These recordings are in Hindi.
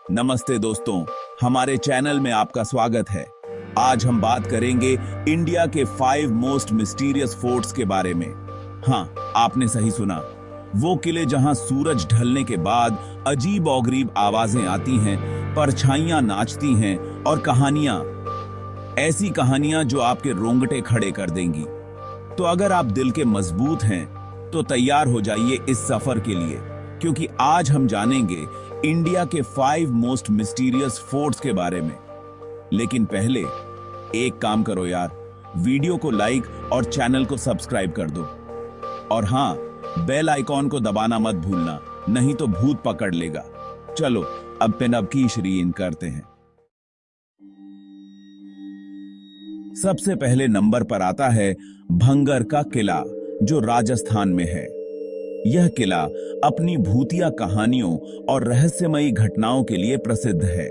नमस्ते दोस्तों, हमारे चैनल में आपका स्वागत है। आज हम बात करेंगे इंडिया के 5 मोस्ट मिस्टीरियस फोर्ट्स के बारे में। हाँ, आपने सही सुना। वो किले जहां सूरज ढलने के बाद अजीब औगरीब आवाजें आती हैं, परछाइयां नाचती हैं और कहानियां, ऐसी कहानियां जो आपके रोंगटे खड़े कर देंगी। तो अगर आप दिल के मजबूत हैं तो तैयार हो जाइए इस सफर के लिए, क्योंकि आज हम जानेंगे इंडिया के 5 मोस्ट मिस्टीरियस फोर्ट्स के बारे में। लेकिन पहले एक काम करो यार, वीडियो को लाइक और चैनल को सब्सक्राइब कर दो। और हाँ, बेल आइकॉन को दबाना मत भूलना, नहीं तो भूत पकड़ लेगा। चलो अब पेनब की शरीन करते हैं। सबसे पहले नंबर पर आता है भंगर का किला, जो राजस्थान में है। यह किला अपनी भूतिया कहानियों और रहस्यमयी घटनाओं के लिए प्रसिद्ध है।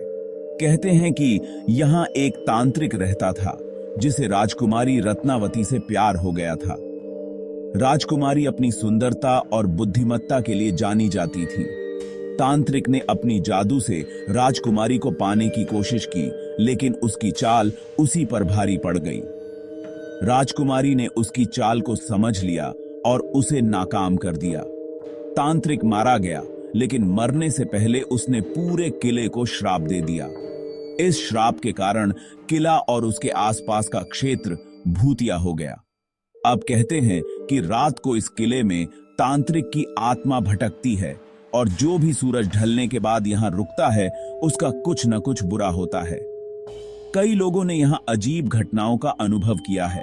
कहते हैं कि यहां एक तांत्रिक रहता था जिसे राजकुमारी रत्नावती से प्यार हो गया था। राजकुमारी अपनी सुंदरता और बुद्धिमत्ता के लिए जानी जाती थी। तांत्रिक ने अपनी जादू से राजकुमारी को पाने की कोशिश की, लेकिन उसकी चाल उसी पर भारी पड़ गई। राजकुमारी ने उसकी चाल को समझ लिया और उसे नाकाम कर दिया। तांत्रिक मारा गया, लेकिन मरने से पहले उसने पूरे किले को श्राप दे दिया। इस श्राप के कारण किला और उसके आसपास का क्षेत्र भूतिया हो गया। अब कहते हैं कि रात को इस किले में तांत्रिक की आत्मा भटकती है और जो भी सूरज ढलने के बाद यहां रुकता है उसका कुछ न कुछ बुरा होता है। कई लोगों ने यहां अजीब घटनाओं का अनुभव किया है।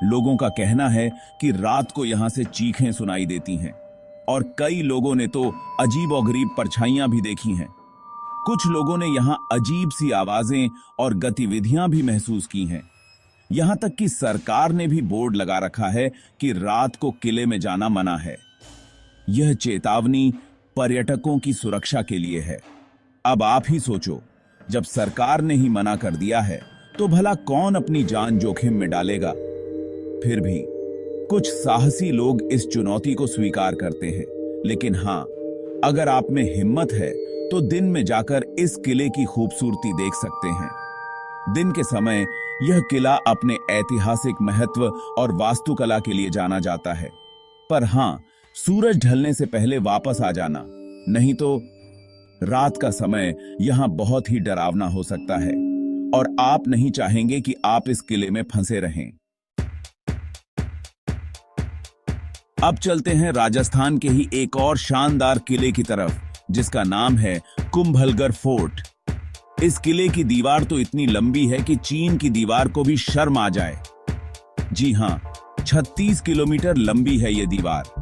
लोगों का कहना है कि रात को यहां से चीखें सुनाई देती हैं और कई लोगों ने तो अजीब और गरीब परछाइयां भी देखी हैं। कुछ लोगों ने यहां अजीब सी आवाजें और गतिविधियां भी महसूस की हैं। यहां तक कि सरकार ने भी बोर्ड लगा रखा है कि रात को किले में जाना मना है। यह चेतावनी पर्यटकों की सुरक्षा के लिए है। अब आप ही सोचो, जब सरकार ने ही मना कर दिया है तो भला कौन अपनी जान जोखिम में डालेगा। फिर भी कुछ साहसी लोग इस चुनौती को स्वीकार करते हैं। लेकिन हां, अगर आप में हिम्मत है तो दिन में जाकर इस किले की खूबसूरती देख सकते हैं। दिन के समय यह किला अपने ऐतिहासिक महत्व और वास्तुकला के लिए जाना जाता है। पर हां, सूरज ढलने से पहले वापस आ जाना, नहीं तो रात का समय यहां बहुत ही डरावना हो सकता है और आप नहीं चाहेंगे कि आप इस किले में फंसे रहें। अब चलते हैं राजस्थान के ही एक और शानदार किले की तरफ, जिसका नाम है कुंभलगढ़ फोर्ट। इस किले की दीवार तो इतनी लंबी है कि चीन की दीवार को भी शर्म आ जाए। जी हां, 36 किलोमीटर लंबी है यह दीवार।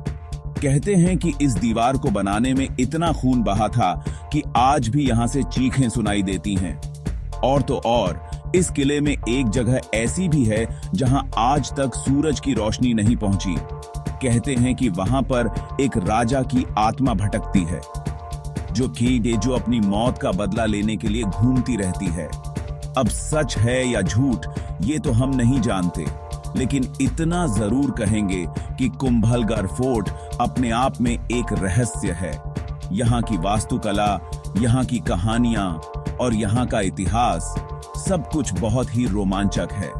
कहते हैं कि इस दीवार को बनाने में इतना खून बहा था कि आज भी यहां से चीखें सुनाई देती हैं। और तो और, इस किले में एक जगह ऐसी भी है जहां आज तक सूरज की रोशनी नहीं पहुंची। कहते हैं कि वहां पर एक राजा की आत्मा भटकती है, जो अपनी मौत का बदला लेने के लिए घूमती रहती है। अब सच है या झूठ ये तो हम नहीं जानते, लेकिन इतना जरूर कहेंगे कि कुंभलगढ़ फोर्ट अपने आप में एक रहस्य है। यहाँ की वास्तुकला, यहाँ की कहानियां और यहाँ का इतिहास सब कुछ बहुत ही रोमांचक है।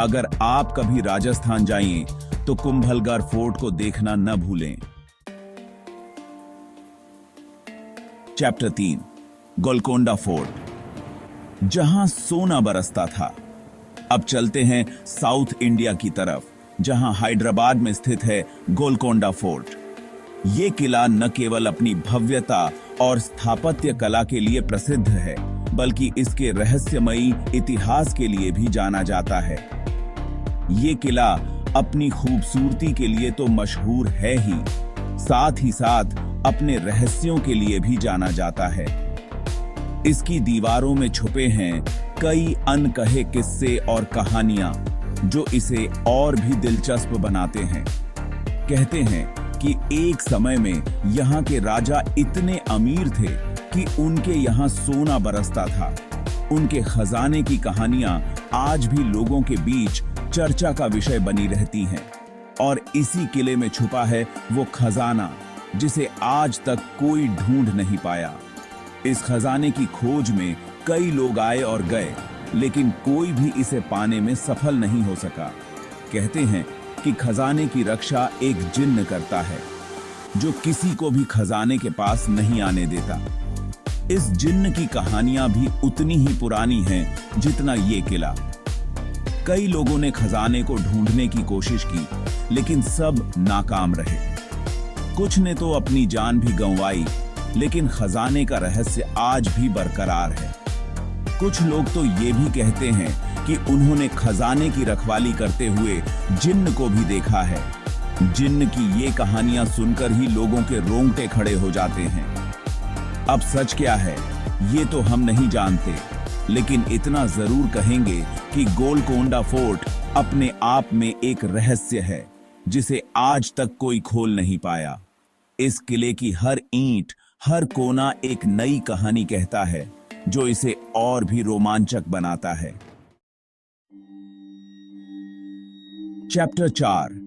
अगर आप कभी राजस्थान जाएं तो कुंभलगढ़ फोर्ट को देखना न भूलें। चैप्टर 3, गोलकोंडा फोर्ट, जहां सोना बरसता था। अब चलते हैं साउथ इंडिया की तरफ, जहां हैदराबाद में स्थित है गोलकोंडा फोर्ट। ये किला न केवल अपनी भव्यता और स्थापत्य कला के लिए प्रसिद्ध है, बल्कि इसके रहस्यमयी इतिहास के लिए भी जाना जाता है। ये किला अपनी खूबसूरती के लिए तो मशहूर है ही, साथ ही साथ अपने रहस्यों के लिए भी जाना जाता है। इसकी दीवारों में छुपे हैं कई अनकहे किस्से और कहानियां, जो इसे और भी दिलचस्प बनाते हैं। कहते हैं कि एक समय में यहाँ के राजा इतने अमीर थे कि उनके यहाँ सोना बरसता था। उनके खजाने की कहानियां आज भी लोगों के बीच चर्चा का विषय बनी रहती हैं। और इसी किले में छुपा है वो खजाना जिसे आज तक कोई ढूंढ नहीं पाया। इस खजाने की खोज में कई लोग आए और गए, लेकिन कोई भी इसे पाने में सफल नहीं हो सका। कहते हैं कि खजाने की रक्षा एक जिन्न करता है, जो किसी को भी खजाने के पास नहीं आने देता। इस जिन्न की कहानियां भी उतनी ही पुरानी हैं जितना ये किला। कई लोगों ने खजाने को ढूंढने की कोशिश की, लेकिन सब नाकाम रहे। कुछ ने तो अपनी जान भी गंवाई, लेकिन खजाने का रहस्य आज भी बरकरार है। कुछ लोग तो ये भी कहते हैं कि उन्होंने खजाने की रखवाली करते हुए जिन्न को भी देखा है। जिन्न की ये कहानियां सुनकर ही लोगों के रोंगटे खड़े हो जाते हैं। अब सच क्या है ये तो हम नहीं जानते, लेकिन इतना जरूर कहेंगे कि गोलकोंडा फोर्ट अपने आप में एक रहस्य है, जिसे आज तक कोई खोल नहीं पाया। इस किले की हर ईंट, हर कोना एक नई कहानी कहता है, जो इसे और भी रोमांचक बनाता है। Chapter 4,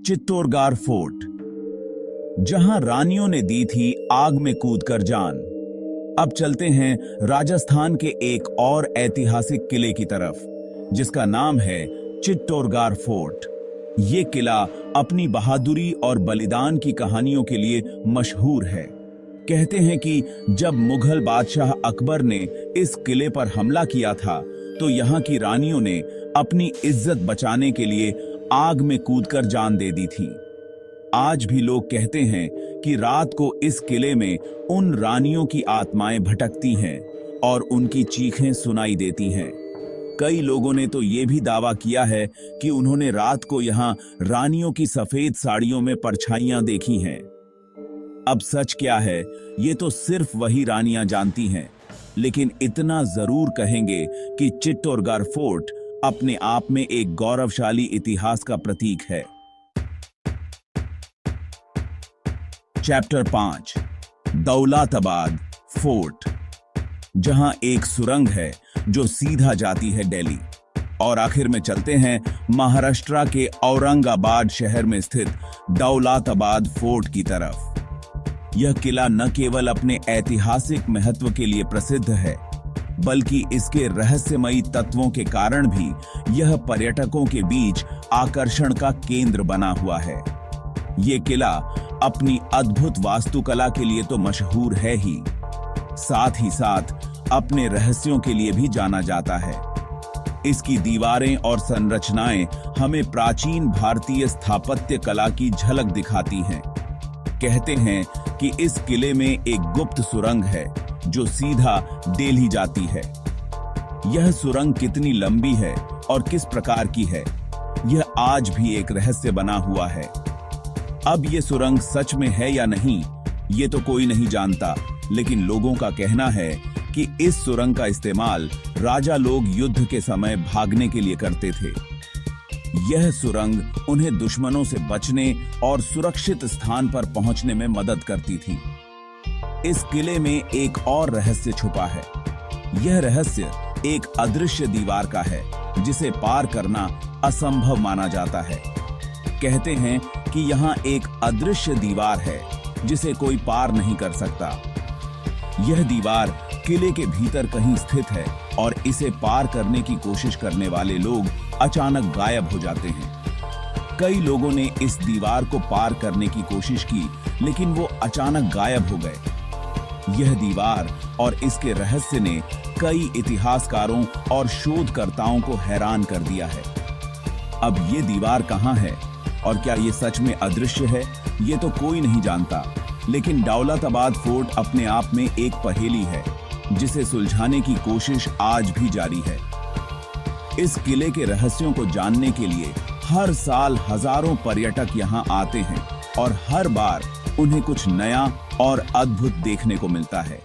Chittorgarh fort. जहां रानियों ने दी थी आग में कूदकर जान, अब चलते हैं राजस्थान के एक और ऐतिहासिक किले की तरफ, जिसका नाम है चित्तौड़गढ़ फोर्ट। ये किला अपनी बहादुरी और बलिदान की कहानियों के लिए मशहूर है। कहते हैं कि जब मुगल बादशाह अकबर ने इस किले पर हमला किया था, तो यहाँ की रानियों ने अपनी इज्जत बचाने के लिए आग में कूदकर जान दे दी थी। आज भी लोग कहते हैं कि रात को इस किले में उन रानियों की आत्माएं भटकती हैं और उनकी चीखें सुनाई देती हैं। कई लोगों ने तो ये भी दावा किया है कि उन्होंने रात को यहाँ रानियों की सफेद साड़ियों में परछाइयां देखी हैं। अब सच क्या है ये तो सिर्फ वही रानियां जानती हैं, लेकिन इतना जरूर कहेंगे कि चित्तौड़गढ़ फोर्ट अपने आप में एक गौरवशाली इतिहास का प्रतीक है। Chapter 5, Daulatabad fort. जहां एक सुरंग है जो सीधा जाती है दिल्ली। और आखिर में चलते हैं महाराष्ट्र के औरंगाबाद शहर में स्थित दौलताबाद फोर्ट की तरफ। यह किला न केवल अपने ऐतिहासिक महत्व के लिए प्रसिद्ध है, बल्कि इसके रहस्यमयी तत्वों के कारण भी यह पर्यटकों के बीच आकर्षण का केंद्र बना हुआ है। ये किला अपनी अद्भुत वास्तुकला के लिए तो मशहूर है ही, साथ ही साथ अपने रहस्यों के लिए भी जाना जाता है। इसकी दीवारें और संरचनाएं हमें प्राचीन भारतीय स्थापत्य कला की झलक दिखाती हैं। कहते हैं कि इस किले में एक गुप्त सुरंग है जो सीधा दिल्ली जाती है। यह सुरंग कितनी लंबी है और किस प्रकार की है, यह आज भी एक रहस्य बना हुआ है। अब ये सुरंग सच में है या नहीं, ये तो कोई नहीं जानता, लेकिन लोगों का कहना है कि इस सुरंग का इस्तेमाल राजा लोग युद्ध के समय भागने के लिए करते थे। यह सुरंग उन्हें दुश्मनों से बचने और सुरक्षित स्थान पर पहुंचने में मदद करती थी। इस किले में एक और रहस्य छुपा है। यह रहस्य एक अदृश्य दीवार का है, जिसे पार करना असंभव माना जाता है। कहते हैं कि यहाँ एक अदृश्य दीवार है जिसे कोई पार नहीं कर सकता। यह दीवार किले के भीतर कहीं स्थित है और इसे पार करने की कोशिश करने वाले लोग अचानक गायब हो जाते हैं। कई लोगों ने इस दीवार को पार करने की कोशिश की, लेकिन वो अचानक गायब हो गए। यह दीवार और इसके रहस्य ने कई इतिहासकारों और शोधकर्ताओं को हैरान कर दिया है। अब ये दीवार कहाँ है और क्या ये सच में अदृश्य है, ये तो कोई नहीं जानता, लेकिन दौलताबाद फोर्ट अपने आप में एक पहेली है, जिसे सुलझाने की कोशिश आज भी जारी है। इस किले के रहस्यों को जानने के लिए हर साल हजारों पर्यटक यहाँ आते हैं और हर बार उन्हें कुछ नया और अद्भुत देखने को मिलता है।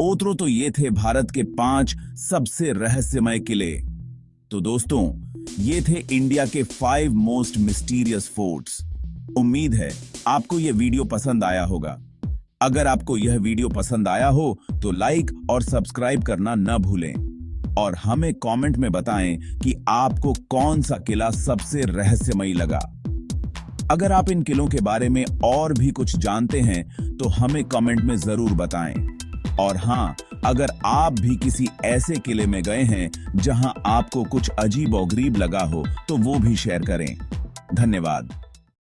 ओत्रो तो ये थे भारत के 5 सबसे रहस्यमय किले। तो दोस्तों, ये थे इंडिया के 5 मोस्ट मिस्टीरियस फोर्ट्स। उम्मीद है आपको यह वीडियो पसंद आया होगा। अगर आपको यह वीडियो पसंद आया हो तो लाइक और सब्सक्राइब करना न भूलें और हमें कमेंट में बताएं कि आपको कौन सा किला सबसे रहस्यमयी लगा। अगर आप इन किलों के बारे में और भी कुछ जानते हैं तो हमें कमेंट में जरूर बताएं। और हाँ, अगर आप भी किसी ऐसे किले में गए हैं जहां आपको कुछ अजीब और गरीब लगा हो तो वो भी शेयर करें। धन्यवाद।